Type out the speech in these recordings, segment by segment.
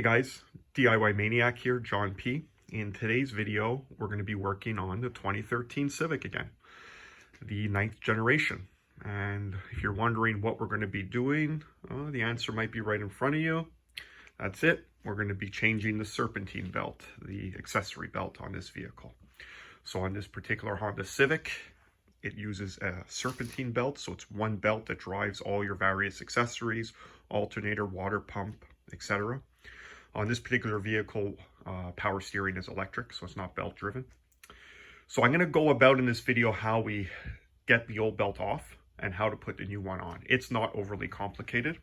Hey guys, DIY Maniac here, John P. In today's video, we're going to be working on the 2013 Civic again, the 9th generation. And if you're wondering what we're going to be doing, the answer might be right in front of you. That's it. We're going to be changing the Serpentine belt, the accessory belt on this vehicle. So on this particular Honda Civic, it uses a Serpentine belt. So it's one belt that drives all your various accessories, alternator, water pump, etc. On this particular vehicle, power steering is electric, so it's not belt driven. So I'm going to go about in this video how we get the old belt off and how to put the new one on. It's not overly complicated.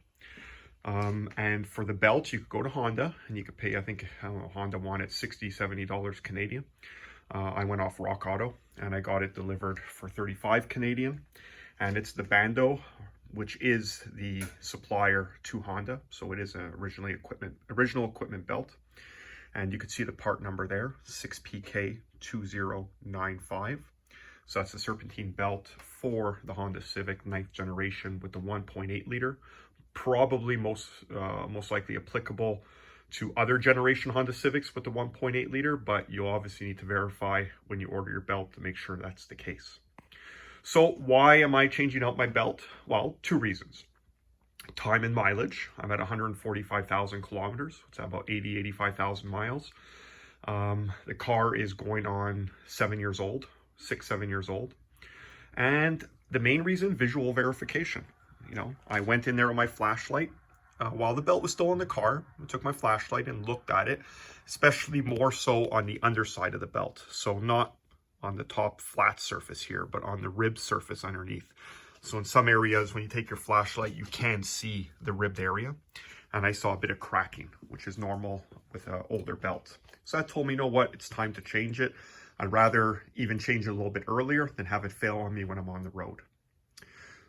And for the belt, you could go to Honda and you could pay, I think, Honda wanted $60, $70 Canadian. I went off Rock Auto and I got it delivered for 35 Canadian. And it's the Bando, which is the supplier to Honda. So it is an original equipment belt. And you can see the part number there, 6PK2095. So that's the Serpentine belt for the Honda Civic 9th generation with the 1.8 liter. Probably most likely applicable to other generation Honda Civics with the 1.8 liter, but you'll obviously need to verify when you order your belt to make sure that's the case. So why am I changing out my belt? Well, two reasons. Time and mileage. I'm at 145,000 kilometers. It's about 85,000 miles. The car is going on 7 years old, 7 years old. And the main reason, visual verification. You know, I went in there with my flashlight while the belt was still in the car. I took my flashlight and looked at it, especially more so on the underside of the belt. So not on the top flat surface here, but on the rib surface underneath. So in some areas, when you take your flashlight, you can see the ribbed area. And I saw a bit of cracking, which is normal with an older belt. So that told me, you know what, it's time to change it. I'd rather even change it a little bit earlier than have it fail on me when I'm on the road.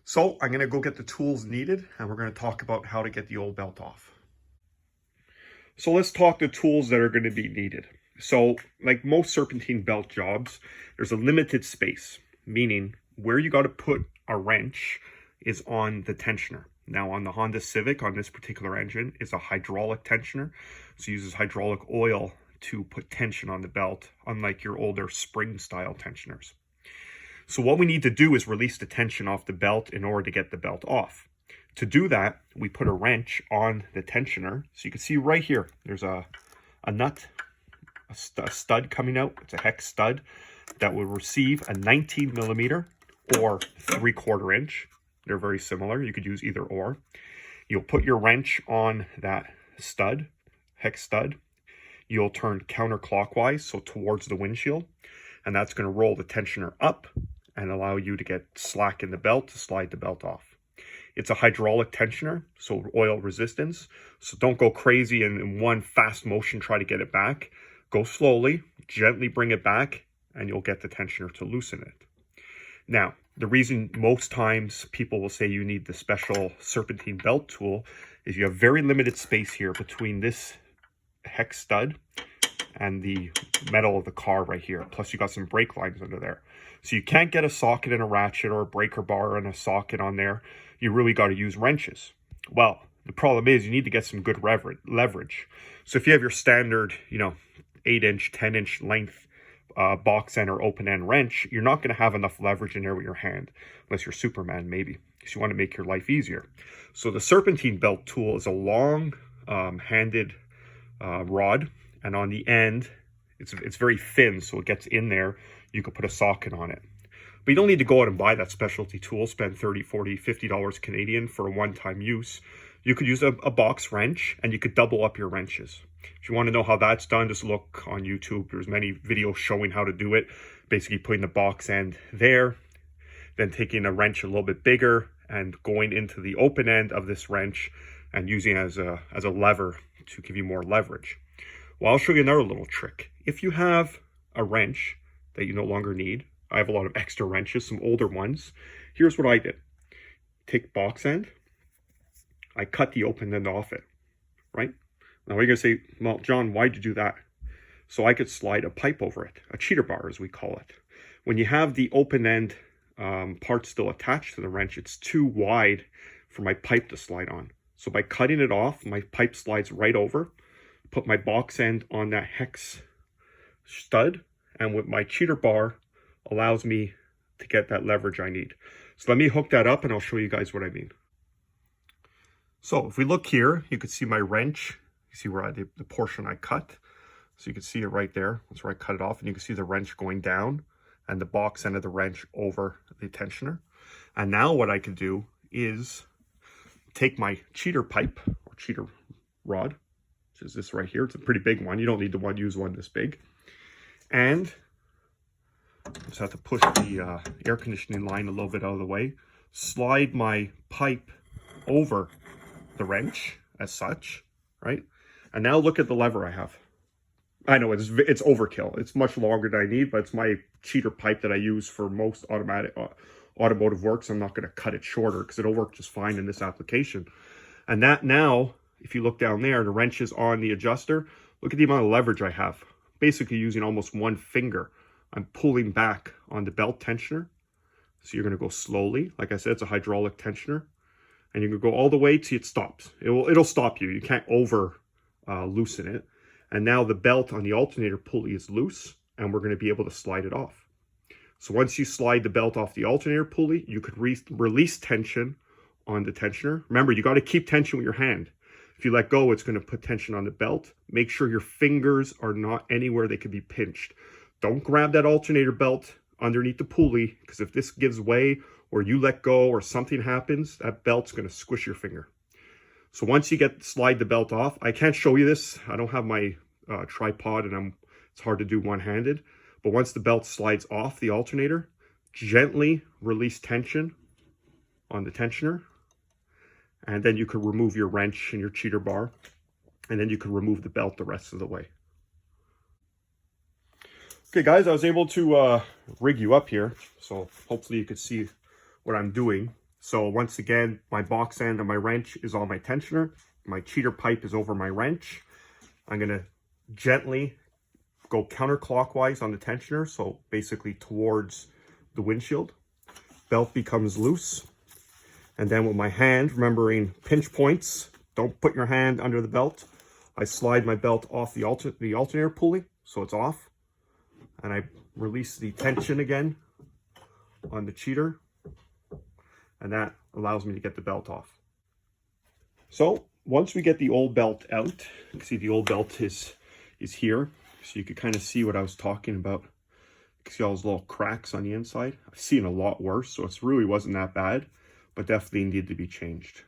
So I'm going to go get the tools needed, and we're going to talk about how to get the old belt off. So let's talk the tools that are going to be needed. So like most Serpentine belt jobs, there's a limited space, meaning where you got to put a wrench is on the tensioner. Now on the Honda Civic, on this particular engine, is a hydraulic tensioner. So it uses hydraulic oil to put tension on the belt, unlike your older spring style tensioners. So what we need to do is release the tension off the belt in order to get the belt off. To do that, we put a wrench on the tensioner. So you can see right here, there's a nut, a stud coming out. It's a hex stud that will receive a 19 millimeter or 3/4 inch. They're very similar. You could use either or. You'll put your wrench on that stud, hex stud. You'll turn counterclockwise, so towards the windshield, and that's going to roll the tensioner up and allow you to get slack in the belt to slide the belt off. It's a hydraulic tensioner, so oil resistance. So don't go crazy and in one fast motion try to get it back. Go slowly, gently bring it back, and you'll get the tensioner to loosen it. Now, the reason most times people will say you need the special Serpentine belt tool is you have very limited space here between this hex stud and the metal of the car right here. Plus you got some brake lines under there. So you can't get a socket and a ratchet or a breaker bar and a socket on there. You really got to use wrenches. Well, the problem is you need to get some good leverage. So if you have your standard, 8-inch, 10-inch length box end or open end wrench, you're not going to have enough leverage in there with your hand, unless you're Superman maybe, because you want to make your life easier. So the Serpentine belt tool is a long handed rod, and on the end it's very thin, so it gets in there. You could put a socket on it, but you don't need to go out and buy that specialty tool, spend $30, $40, $50 Canadian for a one-time use. You could use a box wrench, and you could double up your wrenches. If you want to know how that's done, just look on YouTube. There's many videos showing how to do it. Basically putting the box end there, then taking a wrench a little bit bigger and going into the open end of this wrench and using it as a lever to give you more leverage. Well, I'll show you another little trick. If you have a wrench that you no longer need, I have a lot of extra wrenches, some older ones. Here's what I did. Take box end. I cut the open end off it, right? Now you're going to say, well, John, why'd you do that? So I could slide a pipe over it, a cheater bar as we call it. When you have the open end part still attached to the wrench, it's too wide for my pipe to slide on. So by cutting it off, my pipe slides right over, put my box end on that hex stud, and with my cheater bar allows me to get that leverage I need. So let me hook that up and I'll show you guys what I mean. So if we look here, you can see my wrench. You see where the portion I cut. So you can see it right there. That's where I cut it off, and you can see the wrench going down and the box end of the wrench over the tensioner. And now what I can do is take my cheater pipe or cheater rod, which is this right here. It's a pretty big one. You don't need to use one this big. And just have to push the air conditioning line a little bit out of the way, slide my pipe over the wrench as such, right? And now look at the lever I have. I know it's overkill. It's much longer than I need, but it's my cheater pipe that I use for most automotive work, so I'm not going to cut it shorter because it'll work just fine in this application. And that now, if you look down there, the wrench is on the adjuster. Look at the amount of leverage I have. Basically using almost one finger, I'm pulling back on the belt tensioner. So you're going to go slowly. Like I said, it's a hydraulic tensioner. And you can go all the way till it stops. It'll stop you. You can't over loosen it. And now the belt on the alternator pulley is loose, and we're going to be able to slide it off. So once you slide the belt off the alternator pulley, you could release tension on the tensioner. Remember, you got to keep tension with your hand. If you let go, it's going to put tension on the belt. Make sure your fingers are not anywhere they could be pinched. Don't grab that alternator belt underneath the pulley, because if this gives way or you let go or something happens, that belt's going to squish your finger. So once you slide the belt off, I can't show you this. I don't have my tripod, and it's hard to do one-handed. But once the belt slides off the alternator, gently release tension on the tensioner. And then you can remove your wrench and your cheater bar. And then you can remove the belt the rest of the way. Okay, guys, I was able to rig you up here. So hopefully you could see what I'm doing. So once again, my box end of my wrench is on my tensioner. My cheater pipe is over my wrench. I'm going to gently go counterclockwise on the tensioner. So basically towards the windshield. Belt becomes loose. And then with my hand, remembering pinch points, don't put your hand under the belt. I slide my belt off the alternator pulley, so it's off. And I release the tension again on the cheater. And that allows me to get the belt off. So once we get the old belt out, you can see the old belt is here. So you can kind of see what I was talking about. You can see all those little cracks on the inside. I've seen a lot worse, so it really wasn't that bad, but definitely needed to be changed.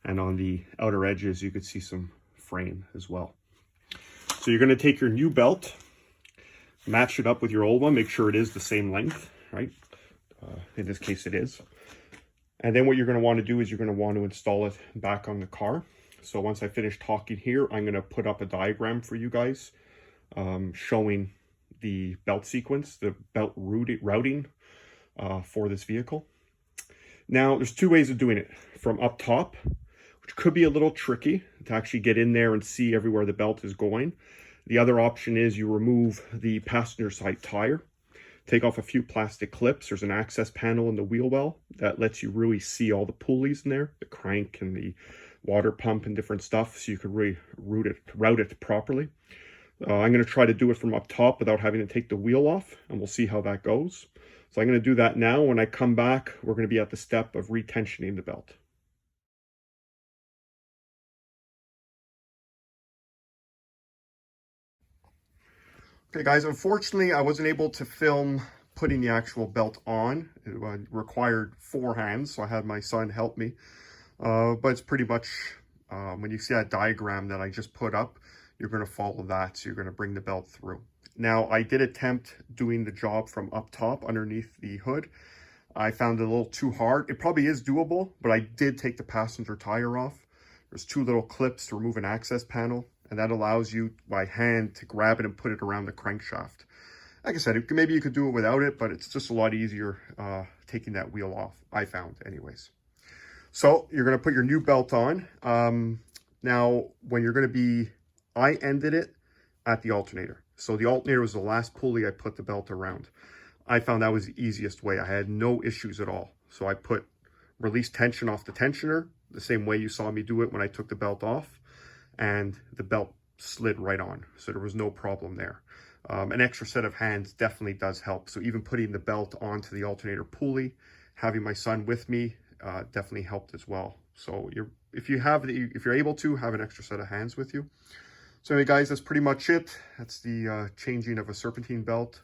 And on the outer edges, you could see some fraying as well. So you're going to take your new belt, match it up with your old one, make sure it is the same length, right? In this case, it is. And then what you're going to want to do is you're going to want to install it back on the car. So once I finish talking here, I'm going to put up a diagram for you guys showing the belt sequence, the belt routing for this vehicle. Now, there's two ways of doing it. From up top, which could be a little tricky to actually get in there and see everywhere the belt is going. The other option is you remove the passenger side tire, take off a few plastic clips. There's an access panel in the wheel well that lets you really see all the pulleys in there, the crank and the water pump and different stuff, so you can really route it properly. I'm going to try to do it from up top without having to take the wheel off, and we'll see how that goes. So I'm going to do that now. When I come back, we're going to be at the step of retensioning the belt. Okay, guys, unfortunately, I wasn't able to film putting the actual belt on. It required 4 hands, so I had my son help me. But it's pretty much, when you see that diagram that I just put up, you're going to follow that. So you're going to bring the belt through. Now, I did attempt doing the job from up top underneath the hood. I found it a little too hard. It probably is doable, but I did take the passenger tire off. There's 2 little clips to remove an access panel, and that allows you by hand to grab it and put it around the crankshaft. Like I said, maybe you could do it without it, but it's just a lot easier taking that wheel off, I found anyways. So you're going to put your new belt on. Now, when you're going to be, I ended it at the alternator. So the alternator was the last pulley I put the belt around. I found that was the easiest way. I had no issues at all. So I put release tension off the tensioner, the same way you saw me do it when I took the belt off. And the belt slid right on. So there was no problem there. An extra set of hands definitely does help. So even putting the belt onto the alternator pulley, having my son with me, definitely helped as well. So if you're able to, have an extra set of hands with you. So anyway, guys, that's pretty much it. That's the changing of a Serpentine belt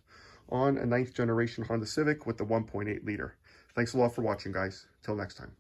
on a 9th generation Honda Civic with the 1.8 liter. Thanks a lot for watching, guys. Till next time.